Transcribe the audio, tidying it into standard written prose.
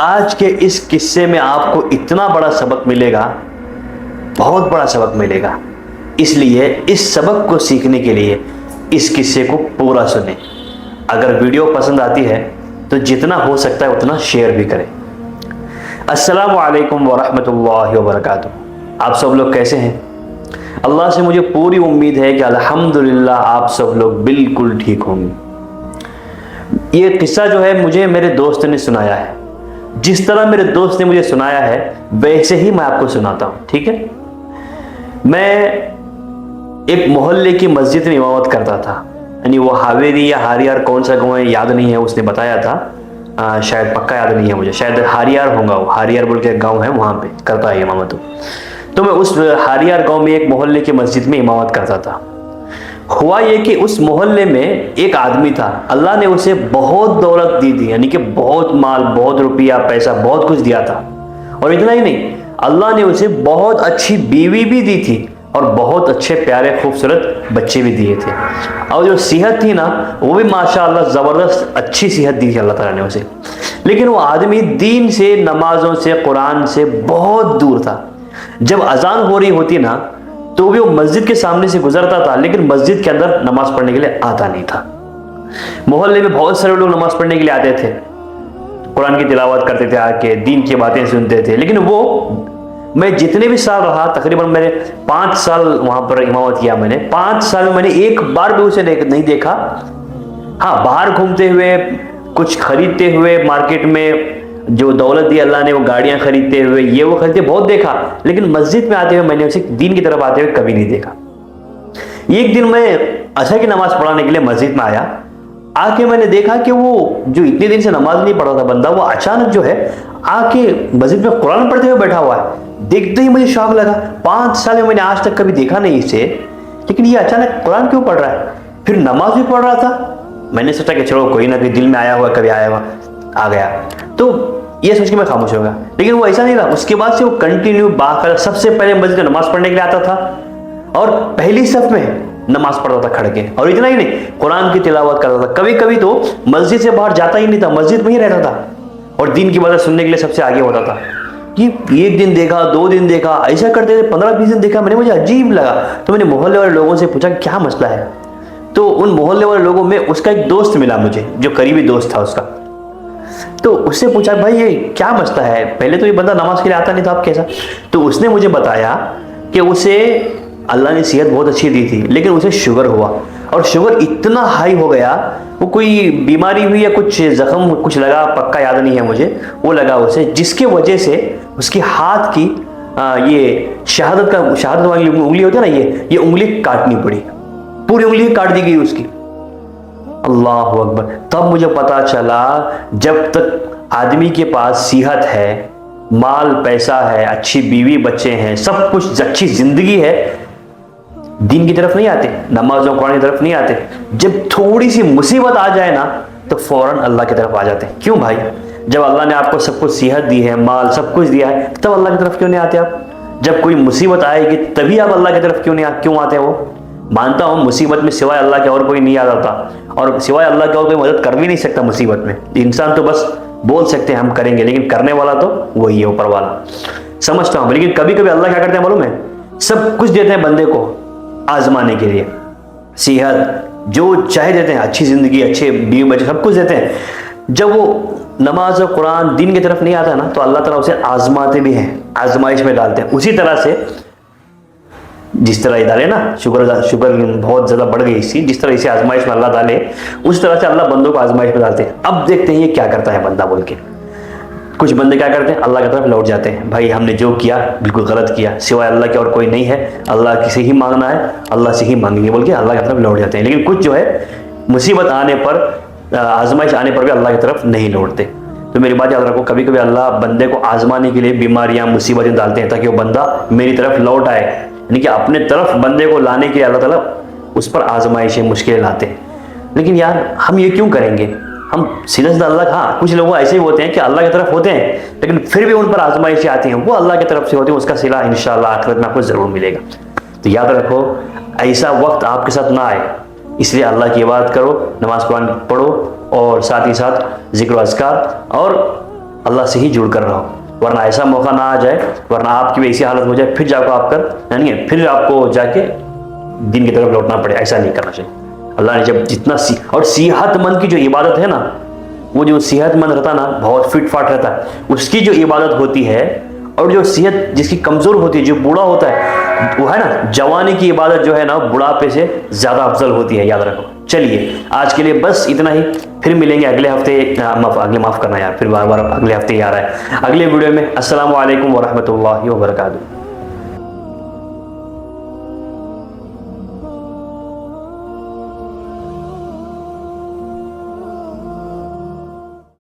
आज के इस किस्से में आपको इतना बड़ा सबक मिलेगा, बहुत बड़ा सबक मिलेगा। इसलिए इस सबक को सीखने के लिए इस किस्से को पूरा सुने। अगर वीडियो पसंद आती है तो जितना हो सकता है उतना शेयर भी करें। अस्सलामु अलैकुम वरहमतुल्लाहि वबरकातुहू। आप सब लोग कैसे हैं? अल्लाह से मुझे पूरी उम्मीद है कि अल्हम्दुलिल्लाह आप सब लोग बिल्कुल ठीक होंगे। ये किस्सा जो है मुझे मेरे दोस्त ने सुनाया है। जिस तरह मेरे दोस्त ने मुझे सुनाया है वैसे ही मैं आपको सुनाता हूँ, ठीक है? मैं एक मोहल्ले की मस्जिद में इमामत करता था। यानी वो हावेरी या हारियार कौन सा गाँव है याद नहीं है, उसने बताया था। शायद पक्का याद नहीं है मुझे, शायद हारियार होगा। वो हारियार बोल के गाँव है, वहाँ पे करता है इमामत। तो मैं उस हारियार गाँव में एक मोहल्ले की मस्जिद में इमामत करता था। हुआ ये कि उस मोहल्ले में एक आदमी था, अल्लाह ने उसे बहुत दौलत दी थी। यानी कि बहुत माल, बहुत रुपया, पैसा, बहुत कुछ दिया था। और इतना ही नहीं, अल्लाह ने उसे बहुत अच्छी बीवी भी दी थी और बहुत अच्छे प्यारे खूबसूरत बच्चे भी दिए थे। और जो सेहत थी ना, वो भी माशाअल्लाह ज़बरदस्त अच्छी सेहत दी थी अल्लाह ताला ने उसे। लेकिन वो आदमी दीन से, नमाजों से, कुरान से बहुत दूर था। जब अजान हो रही होती ना तो भी वो मस्जिद के सामने से गुजरता था, लेकिन मस्जिद के अंदर नमाज पढ़ने के लिए आता नहीं था। मोहल्ले में बहुत सारे लोग नमाज पढ़ने के लिए आते थे, कुरान की तिलावत करते थे, आके दीन की बातें सुनते थे। लेकिन वो, मैं जितने भी साल रहा, तकरीबन मैंने 5 साल वहां पर इमामत किया। मैंने 5 साल में मैंने एक बार भी उसे नहीं देखा। हाँ, बाहर घूमते हुए, कुछ खरीदते हुए, मार्केट में जो दौलत दी अल्लाह ने, वो गाड़ियां खरीदते हुए, ये वो खरीदते बहुत देखा। लेकिन मस्जिद में आते हुए मैंने उसे दीन की तरफ आते हुए कभी नहीं देखा। एक दिन मैं असर की नमाज पढ़ाने के लिए मस्जिद में आया। आके मैंने देखा कि वो जो इतने दिन से नमाज नहीं पढ़ा था बंदा, वो अचानक जो है आके मस्जिद में कुरान पढ़ते हुए बैठा हुआ है। देखते ही मुझे शौक लगा। 5 साल में मैंने आज तक कभी देखा नहीं इसे, लेकिन ये अचानक कुरान क्यों पढ़ रहा है? फिर नमाज भी पढ़ रहा था। मैंने सोचा कि चलो कोई ना कोई दिल में आया हुआ, कभी आया हुआ आ गया, तो ये सोच के मैं खामोश हो गया। लेकिन वो ऐसा नहीं रहा। उसके बाद से वो कंटिन्यू बाकायदा सबसे पहले मस्जिद में नमाज पढ़ने के लिए आता था और पहली सफ में नमाज पढ़ता था खड़ के। और इतना ही नहीं, कुरान की तिलावत करता था। कभी कभी तो मस्जिद से बाहर जाता ही नहीं था, मस्जिद में ही रहता था और दीन की बातें सुनने के लिए सबसे आगे होता था। कि एक दिन देखा, 2 दिन देखा, ऐसा करते थे, 15-20 दिन देखा। मुझे अजीब लगा। तो मैंने मोहल्ले वाले लोगों से पूछा क्या मसला है। तो उन मोहल्ले वाले लोगों में उसका एक दोस्त मिला मुझे, जो करीबी दोस्त था उसका। तो उससे पूछा, भाई ये क्या मसला है? पहले तो ये बंदा नमाज के लिए आता नहीं था, अब कैसा? तो उसने मुझे बताया कि उसे अल्लाह ने सेहत बहुत अच्छी दी थी, लेकिन उसे शुगर हुआ। और शुगर इतना हाई हो गया, वो कोई बीमारी हुई या कुछ जख्म कुछ लगा, पक्का याद नहीं है मुझे, वो लगा उसे, जिसके वजह से उसके हाथ की ये शहादत वाली उंगली होती है ना, ये उंगली काटनी पड़ी। पूरी उंगली काट दी गई उसकी। अल्लाह अकबर। तब मुझे पता चला, जब तक आदमी के पास सेहत है, माल पैसा है, अच्छी बीवी बच्चे हैं, सब कुछ अच्छी जिंदगी है, दीन की तरफ नहीं आते, नमाजों कुरान की तरफ नहीं आते। जब थोड़ी सी मुसीबत आ जाए ना तो फौरन अल्लाह की तरफ आ जाते हैं। क्यों भाई? जब अल्लाह ने आपको सब कुछ सेहत दी है, माल सब कुछ दिया है, तब अल्लाह की तरफ क्यों नहीं आते आप? जब कोई मुसीबत आएगी तभी आप अल्लाह की तरफ क्यों आते हैं? वो मानता हूँ मुसीबत में सिवाय अल्लाह के और कोई नहीं आ जाता, और सिवाय अल्लाह के और कोई मदद कर भी नहीं सकता मुसीबत में। इंसान तो बस बोल सकते हैं हम करेंगे, लेकिन करने वाला तो वही है, ऊपर वाला। समझता हूँ, लेकिन कभी कभी अल्लाह क्या करते हैं मालूम है? सब कुछ देते हैं बंदे को आजमाने के लिए। सेहत जो चाहे देते हैं, अच्छी जिंदगी, अच्छे बीवी बच्चे, सब कुछ देते हैं। जब वो नमाज और कुरान दीन की तरफ नहीं आता ना, तो अल्लाह ताला उसे आजमाते भी हैं, आजमाइश में डालते हैं। उसी तरह से जिस तरह डाले ना, शुगर बहुत ज्यादा बढ़ गई इसकी, जिस तरह इसे आजमाइश में अल्लाह डाले, उस तरह से अल्लाह बंदों को आजमाइश में डालते हैं। अब देखते हैं ये क्या करता है बंदा बोल के। कुछ बंदे क्या करते हैं? अल्लाह की तरफ लौट जाते हैं। भाई हमने जो किया बिल्कुल गलत किया, सिवाय अल्लाह के और कोई नहीं है, अल्लाह से ही मांगना है, अल्लाह से ही मांगेंगे बोल के अल्लाह की तरफ लौट जाते हैं। लेकिन कुछ जो है मुसीबत आने पर, आजमाइश आने पर भी अल्लाह की तरफ नहीं लौटते। तो मेरी बात याद रखो, कभी कभी अल्लाह बंदे को आजमाने के लिए बीमारियां, मुसीबतें डालते हैं, ताकि वो बंदा मेरी तरफ लौट आए। यानी कि अपने तरफ बंदे को लाने के लिए अल्लाह ताला उस पर आजमाइशें, मुश्किलें लाते हैं। लेकिन यार हम ये क्यों करेंगे? हम सीधा सीधा अल्लाह, हाँ कुछ लोग ऐसे ही होते हैं कि अल्लाह की तरफ होते हैं, लेकिन फिर भी उन पर आजमाइशें आती हैं, वो अल्लाह की तरफ से होती है, उसका सिला इंशाअल्लाह आखिरत में आपको जरूर मिलेगा। तो याद रखो, ऐसा वक्त आपके साथ ना आए, इसलिए अल्लाह की इबादत करो, नमाज कुरान पढ़ो और साथ ही साथ जिक्र अज़कार और अल्लाह से ही जुड़ कर रहो, वरना ऐसा मौका ना आ जाए, वरना आपकी भी ऐसी हालत हो जाए, फिर जाकर आप कर यानी फिर आपको जाके दिन की तरफ लौटना पड़े। ऐसा नहीं करना चाहिए। अल्लाह ने जब जितना और सेहतमंद की जो इबादत है ना, वो जो सेहतमंद रहता ना, बहुत फिट फाट रहता है, उसकी जो इबादत होती है, और जो सेहत जिसकी कमजोर होती है, जो बूढ़ा होता है, वो है ना, जवानी की इबादत जो है ना, बुढ़ापे से ज्यादा अफजल होती है, याद रखो। चलिए आज के लिए बस इतना ही, फिर मिलेंगे अगले हफ्ते। माफ करना यार, फिर बार बार अगले हफ्ते ही आ रहा है, अगले वीडियो में। अस्सलाम वालेकुम वरहमतुल्लाहि वबरकातुहू।